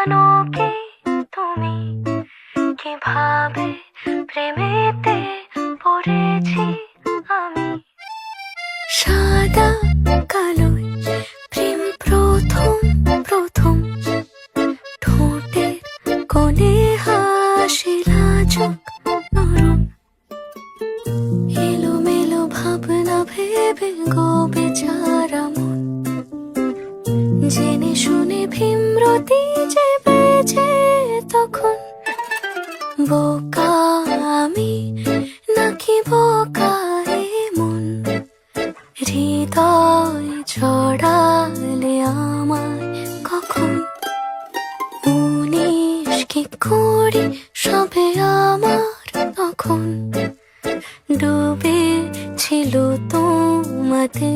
জানো কি তুমি কিভাবে প্রেমেতে পড়েছি আমি? সাদা কালোয় প্রেম প্রথম প্রথম, ঠোঁটের কোণে হাসি লাজুক নরম, এলোমেলো ভাবনা ভেবে গো বেচারা মন, জেনে শুনে ভীমরতি যে বেজে তখন। বোকা আমি নাকি বোকা এ মন, হৃদয় ছড়ালে আমায় কখন? 19 কি 20 সবে আমার তখন, ডুবে ছিল তোমাতে।